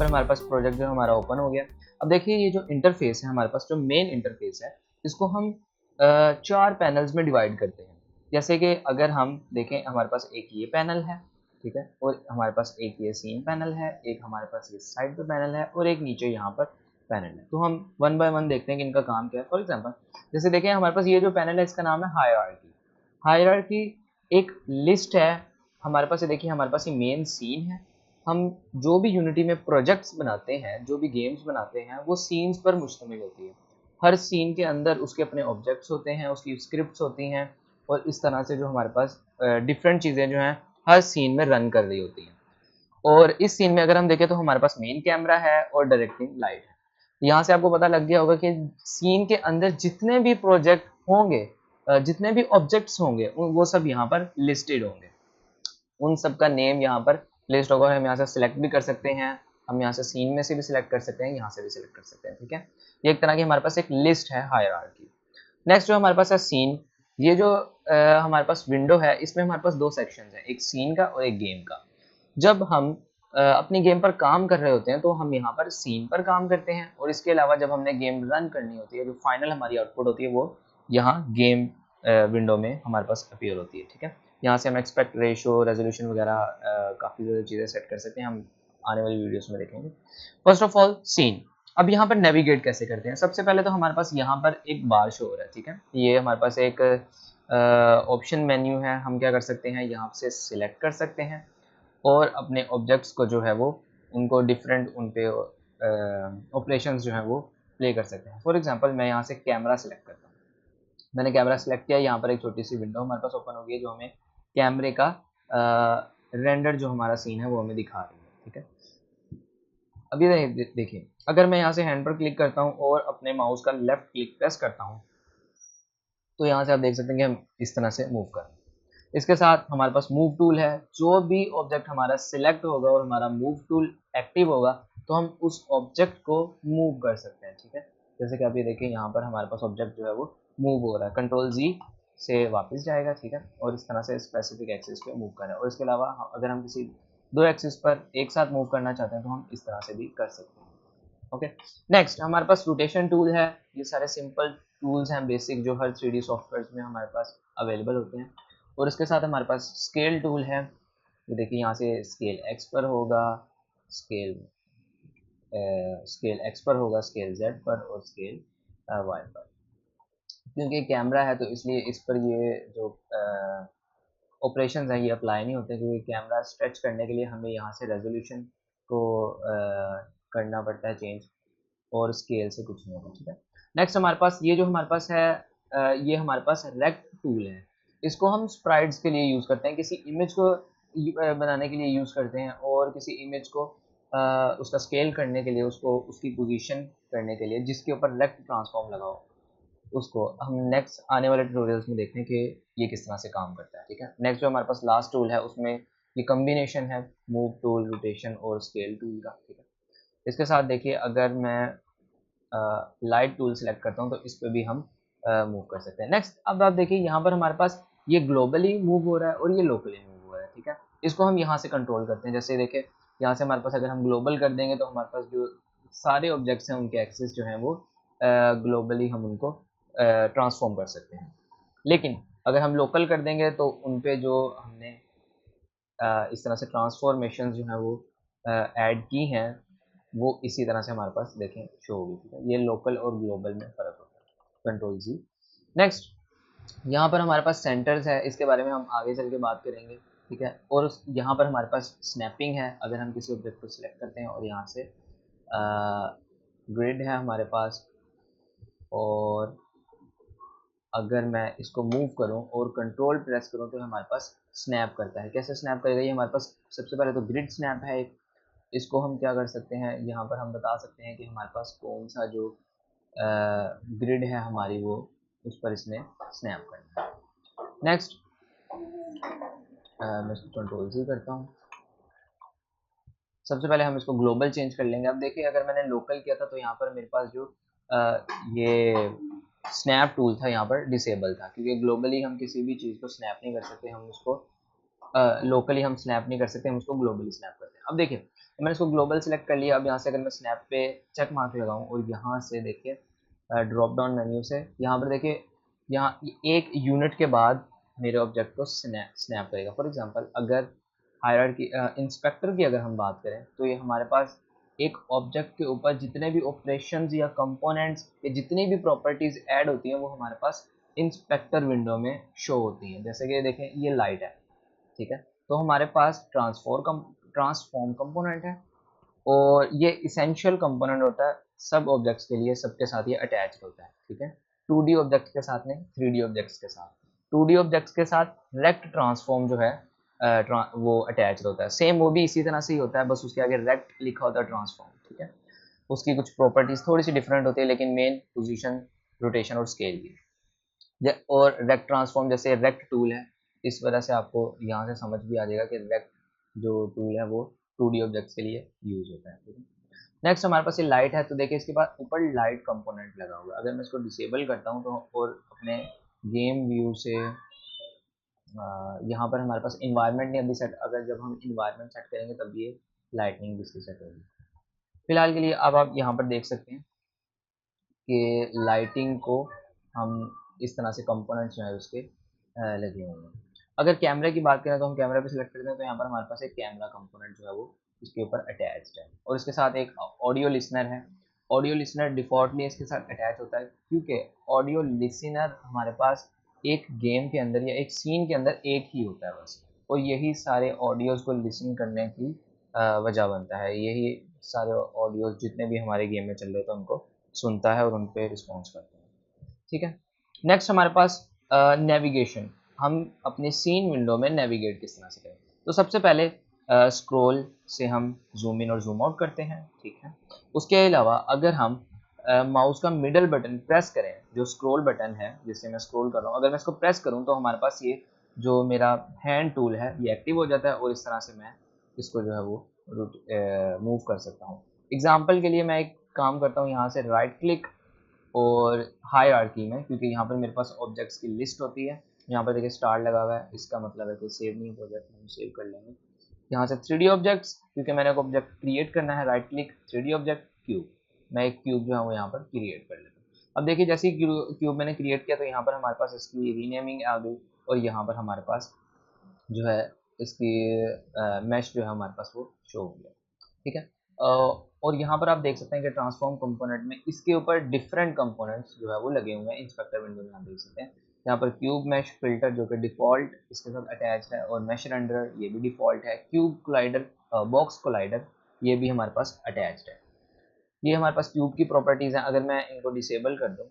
पर हमारे पास प्रोजेक्ट जो हमारा ओपन हो गया। अब देखिए ये जो इंटरफेस है हमारे पास, जो मेन इंटरफेस है, इसको हम 4 पैनल्स में डिवाइड करते हैं। जैसे कि अगर हम देखें हमारे पास एक ये पैनल है, ठीक है, और हमारे पास एक ये सीन पैनल है, एक हमारे पास ये साइड पे पैनल है और एक नीचे यहाँ पर पैनल है। तो हम वन बाय वन देखते हैं कि इनका काम क्या है। फॉर एग्जांपल जैसे देखें हमारे पास ये जो पैनल है इसका नाम है हायरार्की। हायरार्की एक लिस्ट है हमारे पास। ये देखिए हमारे पास ये मेन सीन है। हम जो भी यूनिटी में प्रोजेक्ट्स बनाते हैं, जो भी गेम्स बनाते हैं, वो सीन्स पर मुश्तमिल होती है। हर सीन के अंदर उसके अपने ऑब्जेक्ट्स होते हैं, उसकी स्क्रिप्ट्स होती हैं और इस तरह से जो हमारे पास डिफरेंट चीज़ें जो हैं हर सीन में रन कर रही होती हैं। और इस सीन में अगर हम देखें तो हमारे पास मेन कैमरा है और डायरेक्टिंग लाइट है। यहाँ से आपको पता लग गया होगा कि सीन के अंदर जितने भी प्रोजेक्ट होंगे, जितने भी ऑब्जेक्ट्स होंगे, वो सब यहाँ पर लिस्टेड होंगे। उन सब का नेम यहाँ पर लिस्ट होगा। हम यहाँ से सिलेक्ट भी कर सकते हैं, हम यहाँ से सीन में से भी सिलेक्ट कर सकते हैं, यहाँ से भी सिलेक्ट कर सकते हैं, ठीक है। ये एक तरह की हमारे पास एक लिस्ट है हायरार्की। नेक्स्ट जो हमारे पास है सीन। ये जो हमारे पास विंडो है, इसमें हमारे पास 2 सेक्शंस हैं, एक सीन का और एक गेम का। जब हम अपनी गेम पर काम कर रहे होते हैं तो हम यहाँ पर सीन पर काम करते हैं, और इसके अलावा जब हमने गेम रन करनी होती है, जो फाइनल हमारी आउटपुट होती है वो यहाँ गेम विंडो में हमारे पास अपीयर होती है, ठीक है। यहाँ से हम एक्सपेक्ट रेशो, रेजोल्यूशन वगैरह काफ़ी ज़्यादा चीज़ें सेट कर सकते हैं, हम आने वाली वीडियोस में देखेंगे। First of all scene. अब यहाँ पर नेविगेट कैसे करते हैं? सबसे पहले तो हमारे पास यहाँ पर एक बार शो हो रहा है, ठीक है। ये हमारे पास एक ऑप्शन मेन्यू है। हम क्या कर सकते हैं, यहाँ से सिलेक्ट कर सकते हैं और अपने ऑब्जेक्ट्स को जो है वो उनको डिफरेंट उन पे ऑपरेशंस जो है वो प्ले कर सकते हैं। फॉर एग्जांपल मैं यहाँ से कैमरा सेलेक्ट करता हूँ। मैंने कैमरा सेलेक्ट किया, यहाँ पर एक छोटी सी विंडो हमारे पास ओपन हो गई है जो हमें कैमरे का रेंडर जो हमारा सीन है वो हमें दिखा रही है, ठीक है। अब ये देखिए अगर मैं यहाँ से हैंड पर क्लिक करता हूँ और अपने माउस का लेफ्ट क्लिक प्रेस करता हूँ तो यहाँ से आप देख सकते हैं कि हम इस तरह से मूव कर रहे हैं। इसके साथ हमारे पास मूव टूल है। जो भी ऑब्जेक्ट हमारा सिलेक्ट होगा और हमारा मूव टूल एक्टिव होगा तो हम उस ऑब्जेक्ट को मूव कर सकते हैं, ठीक है। जैसे कि आप ये देखिए यहाँ पर हमारे पास ऑब्जेक्ट जो है वो मूव हो रहा है, कंट्रोल जी से वापस जाएगा, ठीक है, और इस तरह से स्पेसिफिक एक्सिस पे मूव करें। और इसके अलावा अगर हम किसी 2 एक्सिस पर एक साथ मूव करना चाहते हैं तो हम इस तरह से भी कर सकते हैं, ओके। नेक्स्ट हमारे पास रोटेशन टूल है। ये सारे सिंपल टूल्स हैं बेसिक जो हर 3D सॉफ्टवेयर में हमारे पास अवेलेबल होते हैं। और इसके साथ हमारे पास स्केल टूल है। ये देखिए यहाँ से स्केल एक्स पर होगा, स्केल स्केल एक्स पर होगा, स्केल जेड पर और स्केल वाई पर। क्योंकि कैमरा है तो इसलिए इस पर ये जो ऑपरेशंस हैं ये अप्लाई नहीं होते, क्योंकि कैमरा स्ट्रेच करने के लिए हमें यहाँ से रेजोल्यूशन को करना पड़ता है चेंज, और स्केल से कुछ नहीं होगा, ठीक है। नेक्स्ट हमारे पास ये जो हमारे पास है ये हमारे पास रेक्ट टूल है। इसको हम स्प्राइट्स के लिए यूज़ करते हैं, किसी इमेज को बनाने के लिए यूज़ करते हैं, और किसी इमेज को उसका स्केल करने के लिए, उसको उसकी पोजीशन करने के लिए जिसके ऊपर रेक्ट ट्रांसफॉर्म लगा हो, उसको हम नेक्स्ट आने वाले ट्यूटोरियल्स में देखते हैं कि ये किस तरह से काम करता है, ठीक है। नेक्स्ट जो हमारे पास लास्ट टूल है उसमें ये कम्बिनेशन है मूव टूल, रोटेशन और स्केल टूल का, ठीक है। इसके साथ देखिए अगर मैं लाइट टूल सेलेक्ट करता हूँ तो इस पर भी हम मूव कर सकते हैं। नेक्स्ट अब आप देखिए यहाँ पर हमारे पास ये ग्लोबली मूव हो रहा है और ये लोकली मूव हो रहा है, ठीक है। इसको हम यहाँ से कंट्रोल करते हैं। जैसे देखिए यहाँ से हमारे पास अगर हम ग्लोबल कर देंगे तो हमारे पास जो सारे ऑब्जेक्ट्स हैं उनके एक्सेस जो हैं वो ग्लोबली हम उनको ट्रांसफॉर्म कर सकते हैं। लेकिन अगर हम लोकल कर देंगे तो उन पे जो हमने इस तरह से ट्रांसफॉर्मेशन जो है वो ऐड की हैं वो इसी तरह से हमारे पास देखें शो होगी, ठीक है। ये लोकल और ग्लोबल में फ़र्क होता है, कंट्रोल जी। नेक्स्ट यहाँ पर हमारे पास सेंटर्स है, इसके बारे में हम आगे चल के बात करेंगे, ठीक है। और यहाँ पर हमारे पास स्नैपिंग है। अगर हम किसी ऑब्जेक्ट को सिलेक्ट करते हैं और यहाँ से ग्रिड है हमारे पास, और अगर मैं इसको मूव करूं और कंट्रोल प्रेस करूं तो हमारे पास स्नैप करता है। कैसे स्नैप करेगा? ये हमारे पास सबसे पहले तो ग्रिड स्नैप है एक। इसको हम क्या कर सकते हैं, यहाँ पर हम बता सकते हैं कि हमारे पास कौन सा जो ग्रिड है हमारी वो उस पर इसने स्नैप करना है। नेक्स्ट मैं इसको कंट्रोल से करता हूँ। सबसे पहले हम इसको ग्लोबल चेंज कर लेंगे। अब देखिए अगर मैंने लोकल किया था तो यहाँ पर मेरे पास जो ये स्नैप टूल था यहाँ पर डिसेबल था, क्योंकि ग्लोबली हम किसी भी चीज़ को स्नैप नहीं कर सकते। हम उसको लोकली हम स्नैप नहीं कर सकते, हम उसको ग्लोबली स्नैप करते हैं। अब देखिए मैंने इसको ग्लोबल सेलेक्ट कर लिया। अब यहाँ से अगर मैं स्नैप पे चेक मार्क लगाऊं और यहाँ से देखिए ड्रॉप डाउन मेन्यू से यहाँ पर देखिए, यहाँ एक यूनिट के बाद मेरे ऑब्जेक्ट को स्नैप करेगा। फॉर एग्जांपल अगर हायरार्की इंस्पेक्टर की अगर हम बात करें तो ये हमारे पास एक ऑब्जेक्ट के ऊपर जितने भी ऑपरेशंस या कंपोनेंट्स या जितनी भी प्रॉपर्टीज ऐड होती हैं वो हमारे पास इंस्पेक्टर विंडो में शो होती हैं। जैसे कि देखें ये लाइट है, ठीक है, तो हमारे पास ट्रांसफॉर्म कंपोनेंट है और ये इसेंशियल कंपोनेंट होता है सब ऑब्जेक्ट्स के लिए, सबके साथ ये अटैच होता है, ठीक है। 2D ऑब्जेक्ट्स के साथ नहीं, 3D ऑब्जेक्ट्स के साथ। 2D ऑब्जेक्ट्स के साथ रेक्ट ट्रांसफॉर्म जो है वो अटैच होता है। सेम वो भी इसी तरह से ही होता है, बस उसके आगे रेक्ट लिखा होता है ट्रांसफॉर्म, ठीक है। उसकी कुछ प्रॉपर्टीज थोड़ी सी डिफरेंट होती है लेकिन मेन पोजीशन, रोटेशन और स्केल की। और रेक्ट ट्रांसफॉर्म जैसे रेक्ट टूल है, इस वजह से आपको यहाँ से समझ भी आ जाएगा कि रेक्ट जो टूल है वो 2D ऑब्जेक्ट्स के लिए यूज होता है, ठीक है। नेक्स्ट हमारे पास ये लाइट है, तो देखिए इसके बाद ऊपर लाइट कंपोनेंट लगा हुआ है। अगर मैं इसको डिसेबल करता हूँ तो और अपने गेम व्यू से यहाँ पर हमारे पास इन्वायरमेंट नहीं अभी सेट, अगर जब हम इन्वायरमेंट सेट करेंगे तब ये लाइटनिंग भी इसकी सेट होगी। फिलहाल के लिए अब आप यहाँ पर देख सकते हैं कि लाइटिंग को हम इस तरह से कंपोनेंट्स जो है उसके लगे हुए हैं। अगर कैमरे की बात करें तो हम कैमरा पे सिलेक्ट करते हैं तो यहाँ पर हमारे पास एक कैमरा कंपोनेंट जो है वो इसके ऊपर अटैच्ड है और इसके साथ एक ऑडियो लिसनर है। ऑडियो लिसनर डिफॉल्टली इसके साथ अटैच होता है क्योंकि ऑडियो लिसनर हमारे पास एक गेम के अंदर या एक सीन के अंदर एक ही होता है बस, और यही सारे ऑडियोज़ को लिसन करने की वजह बनता है। यही सारे ऑडियोज़ जितने भी हमारे गेम में चल रहे थे उनको सुनता है और उन पर रिस्पॉन्स करता है, ठीक है। नेक्स्ट हमारे पास नेविगेशन, हम अपने सीन विंडो में नेविगेट किस तरह से करें। तो सबसे पहले स्क्रॉल से हम जूम इन और जूम आउट करते हैं, ठीक है। उसके अलावा अगर हम माउस का मिडल बटन प्रेस करें, जो स्क्रॉल बटन है जिससे मैं स्क्रॉल कर रहा हूँ, अगर मैं इसको प्रेस करूँ तो हमारे पास ये जो मेरा हैंड टूल है ये एक्टिव हो जाता है और इस तरह से मैं इसको जो है वो मूव कर सकता हूँ। एग्जाम्पल के लिए मैं एक काम करता हूँ, यहाँ से राइट क्लिक और हायरार्की में, क्योंकि यहाँ पर मेरे पास ऑब्जेक्ट्स की लिस्ट होती है। यहाँ पर देखिए स्टार लगा हुआ है, इसका मतलब है कि सेव नहीं हो जाता, हम सेव कर लेंगे। यहाँ से 3D ऑब्जेक्ट्स, क्योंकि मैंने एक ऑब्जेक्ट क्रिएट करना है, right click 3D object cube, मैं एक क्यूब जो है वो यहाँ पर क्रिएट कर लेता हूँ। अब देखिए जैसे ही क्यूब मैंने क्रिएट किया तो यहाँ पर हमारे पास इसकी रीनेमिंग आ गई और यहाँ पर हमारे पास जो है इसकी मैश जो है हमारे पास वो शो हो गया, ठीक है। और यहाँ पर आप देख सकते हैं कि ट्रांसफॉर्म कंपोनेंट में इसके ऊपर डिफरेंट कंपोनेंट्स जो है वो लगे हुए हैं। इंस्पेक्टर विंडो में आप देख सकते हैं यहाँ पर क्यूब मैश फिल्टर जो कि डिफ़ॉल्ट इसके साथ अटैच है और मैश रेंडर ये भी डिफ़ॉल्ट है। क्यूब कोलाइडर, बॉक्स कोलाइडर ये भी हमारे पास अटैच्ड है। ये हमारे पास क्यूब की प्रॉपर्टीज़ हैं। अगर मैं इनको डिसेबल कर दूँ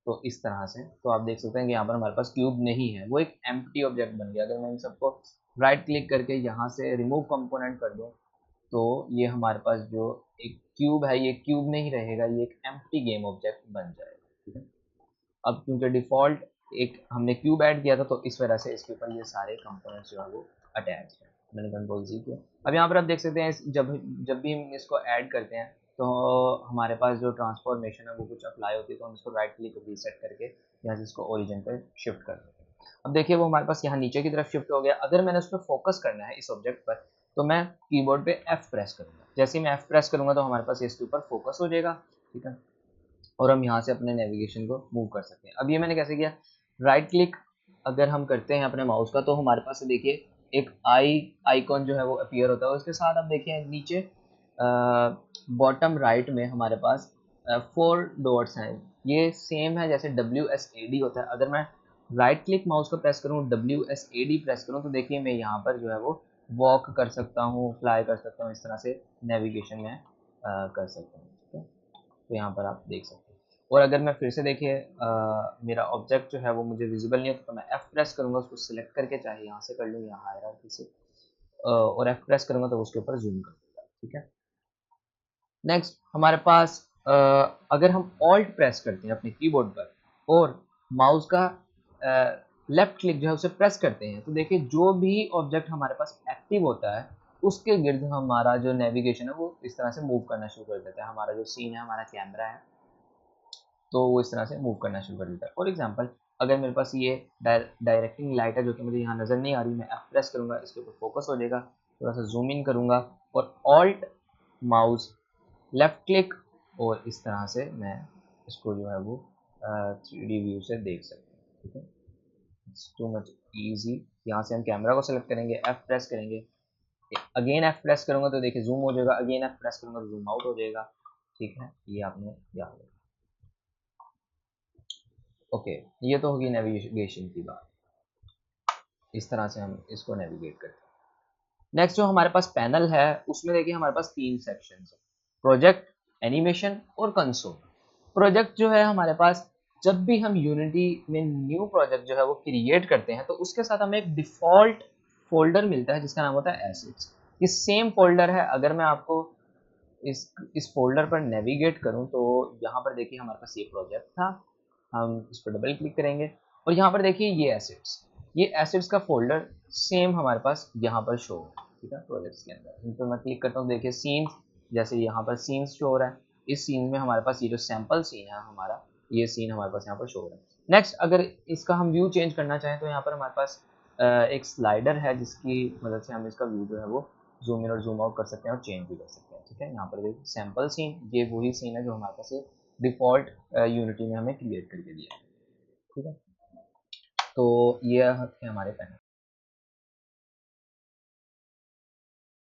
तो इस तरह से, तो आप देख सकते हैं कि यहाँ पर हमारे पास क्यूब नहीं है, वो एक एम्प्टी ऑब्जेक्ट बन गया। अगर मैं इन सबको राइट क्लिक करके यहाँ से रिमूव कंपोनेंट कर दूँ तो ये हमारे पास जो एक क्यूब है ये क्यूब नहीं रहेगा, ये एक एम्प्टी गेम ऑब्जेक्ट बन जाएगा, ठीक है। अब क्योंकि डिफ़ॉल्ट एक हमने क्यूब ऐड किया था तो इस वजह से इसके ऊपर ये सारे कंपोनेंट्स जो है वो अटैच है। मैंने कंट्रोल सी किया। अब यहाँ पर आप देख सकते हैं जब जब भी हम इसको ऐड करते हैं तो हमारे पास जो ट्रांसफॉर्मेशन है वो कुछ अप्लाई होती है, तो हम इसको राइट क्लिक रीसेट करके यहाँ से इसको ओरिजिन पे शिफ्ट कर देते हैं। अब देखिए वो हमारे पास यहाँ नीचे की तरफ शिफ्ट हो गया। अगर मैंने उस पर फोकस करना है इस ऑब्जेक्ट पर तो मैं कीबोर्ड पे F प्रेस करूँगा। जैसे ही मैं F प्रेस करूँगा तो हमारे पास इसके ऊपर फोकस हो जाएगा, ठीक है, और हम यहाँ से अपने नेविगेशन को मूव कर सकते हैं। अब ये मैंने कैसे किया, राइट क्लिक अगर हम करते हैं अपने माउस का तो हमारे पास देखिए एक आइकॉन जो है वो अपीयर होता है। उसके साथ आप देखिए नीचे बॉटम राइट में हमारे पास 4 डॉट्स हैं। ये सेम है जैसे WSAD होता है। अगर मैं राइट क्लिक माउस को प्रेस करूँ, WSAD प्रेस करूँ, तो देखिए मैं यहाँ पर जो है वो वॉक कर सकता हूँ, फ्लाई कर सकता हूँ, इस तरह से नेविगेशन में कर सकता हूँ, ठीक है। तो यहाँ पर आप देख सकते हैं। और अगर मैं फिर से देखिए मेरा ऑब्जेक्ट जो है वो मुझे विजिबल नहीं होता तो मैं F प्रेस करूँगा, उसको सिलेक्ट करके, चाहे यहाँ से कर लूँ या हायरार्की से, और F प्रेस करूँगा तो उसके ऊपर जूम कर दूँगा, ठीक है। नेक्स्ट हमारे पास अगर हम ऑल्ट प्रेस करते हैं अपने कीबोर्ड पर और माउस का लेफ्ट क्लिक जो है उसे प्रेस करते हैं तो देखिए जो भी ऑब्जेक्ट हमारे पास एक्टिव होता है उसके गिर्द हमारा जो नेविगेशन है वो इस तरह से मूव करना शुरू कर देता है। हमारा जो सीन है, हमारा कैमरा है, तो वो इस तरह से मूव करना शुरू कर देता है। फॉर एग्जांपल अगर मेरे पास ये डायरेक्टिंग लाइट है जो कि मुझे यहाँ नज़र नहीं आ रही, मैं F प्रेस करूँगा, इसके ऊपर फोकस हो जाएगा, थोड़ा सा जूम इन करूँगा और ऑल्ट माउस लेफ्ट क्लिक, और इस तरह से मैं इसको जो है वो 3D व्यू से देख सकते हैं। ठीक है, इट्स टू मच ईजी। यहाँ से हम कैमरा को सेलेक्ट करेंगे, F प्रेस करेंगे, अगेन F प्रेस करूँगा तो देखिए जूम हो जाएगा, अगेन F प्रेस करूँगा तो जूम आउट हो जाएगा। ठीक है, ये आपने याद रखना। ओके, ये तो होगी नेविगेशन की बात। इस तरह से हम इसको नेविगेट करते हैं। नेक्स्ट जो हमारे पास पैनल है उसमें देखिए हमारे पास 3 सेक्शंस है, प्रोजेक्ट, एनिमेशन और कंसोल। प्रोजेक्ट जो है हमारे पास, जब भी हम यूनिटी में न्यू प्रोजेक्ट जो है वो क्रिएट करते हैं तो उसके साथ हमें एक डिफ़ॉल्ट फोल्डर मिलता है जिसका नाम होता है एसेट्स। ये सेम फोल्डर है। अगर मैं आपको इस फोल्डर पर नेविगेट करूं तो यहाँ पर देखिए हमारे पास ये प्रोजेक्ट था, हम इस पर डबल क्लिक करेंगे और यहाँ पर देखिए ये एसेट्स का फोल्डर सेम हमारे पास यहाँ पर शो है। ठीक है, प्रोजेक्ट्स के अंदर इन पर मैं क्लिक करता हूँ, देखिए सीन्स, जैसे यहाँ पर सीन्स शो हो रहा है, इस सीन में हमारे पास ये जो सैंपल सीन है हमारा, ये सीन हमारे पास यहाँ पर शो हो रहा है। नेक्स्ट अगर इसका हम व्यू चेंज करना चाहें तो यहाँ पर हमारे पास एक स्लाइडर है जिसकी मदद से हम इसका व्यू जो है वो जूम इन और जूम आउट कर सकते हैं और चेंज भी कर सकते हैं। ठीक है, यहाँ पर देखिए सैंपल सीन, ये वही सीन है जो हमारे पास डिफ़ॉल्ट यूनिटी में हमें क्रिएट करके दिया है। ठीक है, तो ये है हमारे पैनल।